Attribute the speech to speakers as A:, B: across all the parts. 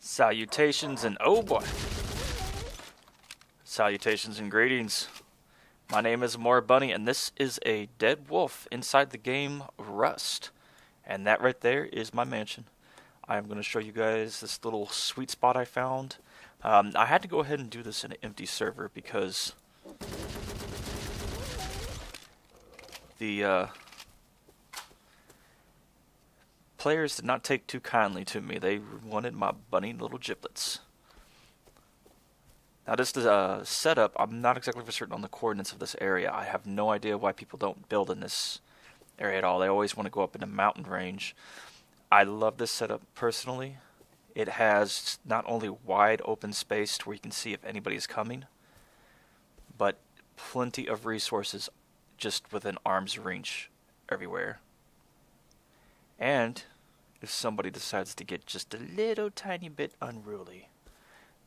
A: Salutations and oh boy. Salutations and greetings. My name is More Bunny and this is a dead wolf inside the game Rust. And that right there is my mansion. I'm going to show you guys this little sweet spot I found. I had to go ahead and do this in an empty server because the players did not take too kindly to me. They wanted my bunny little giblets. Now this is a setup. I'm not exactly for certain on the coordinates of this area. I have no idea why people don't build in this area at all. They always want to go up in a mountain range. I love this setup personally. It has not only wide open space to where you can see if anybody is coming, but plenty of resources just within arm's reach everywhere. And if somebody decides to get just a little tiny bit unruly,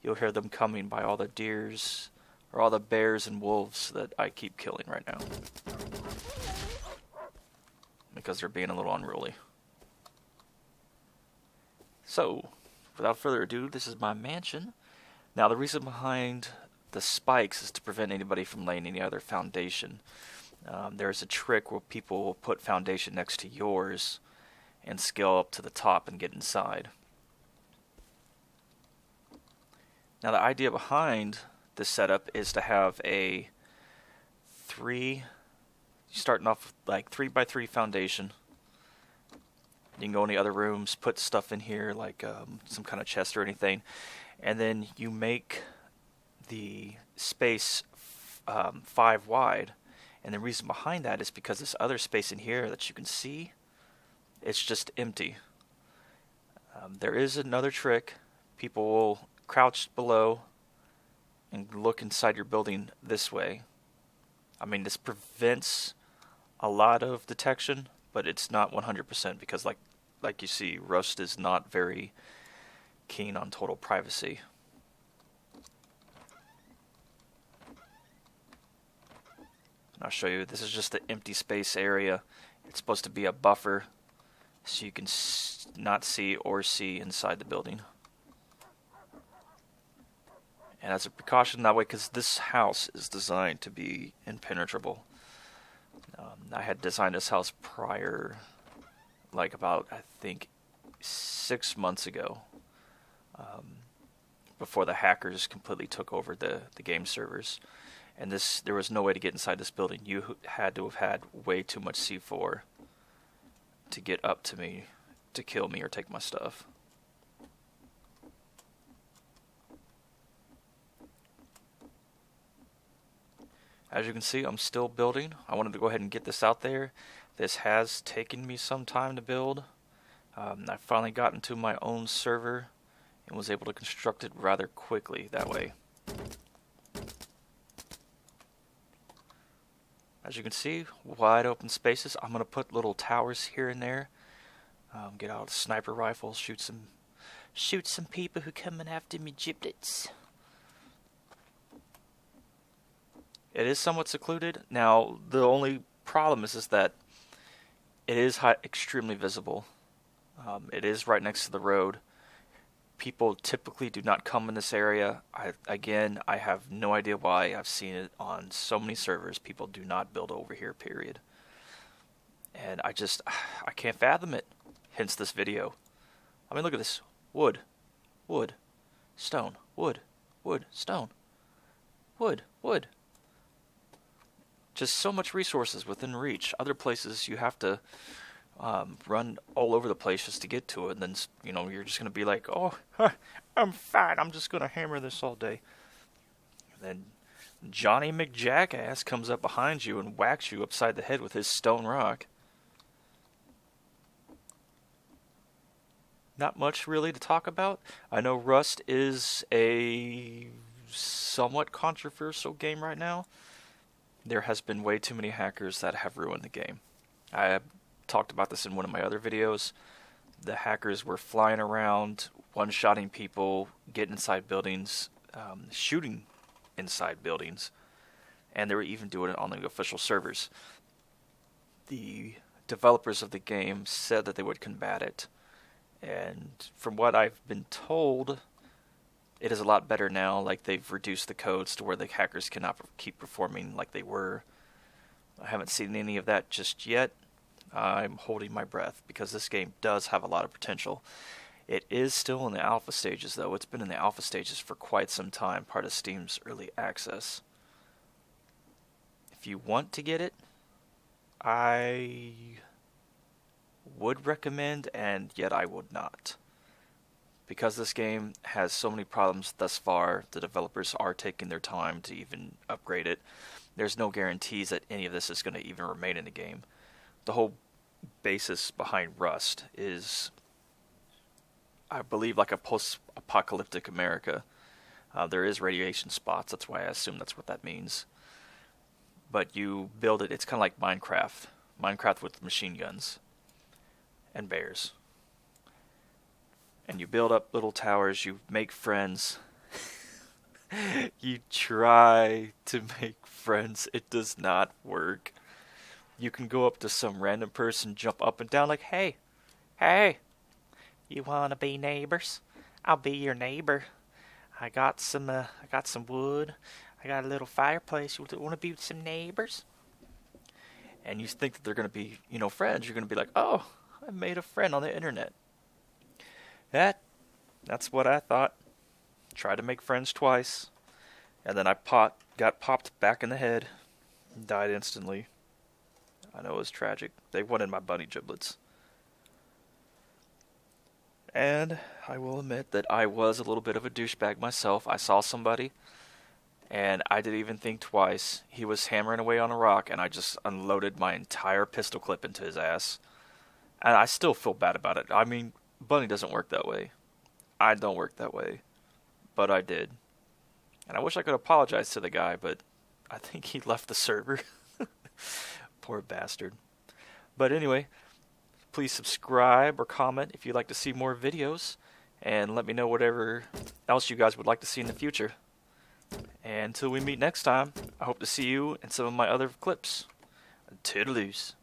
A: you'll hear them coming by all the deers or all the bears and wolves that I keep killing right now. Because they're being a little unruly. So, without further ado, this is my mansion. Now, the reason behind the spikes is to prevent anybody from laying any other foundation. There's a trick where people will put foundation next to yours and scale up to the top and get inside. Now, the idea behind this setup is to have a starting off with like 3x3 foundation. You can go in the other rooms, put stuff in here like some kind of chest or anything, and then you make the space 5 wide. And the reason behind that is because this other space in here that you can see, it's just empty. There is another trick. People will crouch below and look inside your building this way. I mean, this prevents a lot of detection, but it's not 100% because like you see, Rust is not very keen on total privacy. I'll show you, this is just the empty space area. It's supposed to be a buffer so you can not see or see inside the building. And as a precaution that way, because this house is designed to be impenetrable. I had designed this house prior, like about, I think, 6 months ago, before the hackers completely took over the game servers. And there was no way to get inside this building. You had to have had way too much C4 to get up to me, to kill me or take my stuff. As you can see, I'm still building. I wanted to go ahead and get this out there. This has taken me some time to build. I finally got into my own server and was able to construct it rather quickly that way. As you can see, wide open spaces. I'm going to put little towers here and there. Get out a sniper rifle, shoot some people who coming after me giblets. It is somewhat secluded. Now, the only problem is that it is extremely visible. It is right next to the road. People typically do not come in this area. I have no idea why. I've seen it on so many servers. People do not build over here, period. And I can't fathom it. Hence this video. I mean, look at this. Wood. Wood. Stone. Wood. Wood. Stone. Wood. Wood. Just so much resources within reach. Other places you have to run all over the place just to get to it, and then you're just gonna be like, oh, I'm fine. I'm just gonna hammer this all day. And then Johnny McJackass comes up behind you and whacks you upside the head with his stone rock. Not much really to talk about. I know Rust is a somewhat controversial game right now. There has been way too many hackers that have ruined the game. I talked about this in one of my other videos. The hackers were flying around, one-shotting people, getting inside buildings, shooting inside buildings, and they were even doing it on the official servers. The developers of the game said that they would combat it, And from what I've been told, it is a lot better now. Like, they've reduced the codes to where the hackers cannot keep performing like they were. I haven't seen any of that just yet. I'm holding my breath because this game does have a lot of potential. It is still in the alpha stages, though. It's been in the alpha stages for quite some time, part of Steam's early access. If you want to get it, I would recommend, and yet I would not. Because this game has so many problems thus far, the developers are taking their time to even upgrade it. There's no guarantees that any of this is going to even remain in the game. The whole basis behind Rust is, I believe, like a post-apocalyptic America. There is radiation spots, that's why I assume that's what that means. But you build it, it's kind of like Minecraft. Minecraft with machine guns and bears. And you build up little towers, you make friends. You try to make friends, it does not work. You can go up to some random person, jump up and down like, hey, you wanna be neighbors? I'll be your neighbor. I got some wood. I got a little fireplace. You wanna be some neighbors? And you think that they're gonna be, friends. You're gonna be like, oh, I made a friend on the internet. That's what I thought. Tried to make friends twice, and then I got popped back in the head, and died instantly. I know it was tragic. They wanted my bunny giblets. And I will admit that I was a little bit of a douchebag myself. I saw somebody, and I didn't even think twice. He was hammering away on a rock, and I just unloaded my entire pistol clip into his ass. And I still feel bad about it. I mean, bunny doesn't work that way. I don't work that way. But I did. And I wish I could apologize to the guy, but I think he left the server. Poor bastard. But anyway, please subscribe or comment if you'd like to see more videos. And let me know whatever else you guys would like to see in the future. And until we meet next time, I hope to see you in some of my other clips. Toodaloos.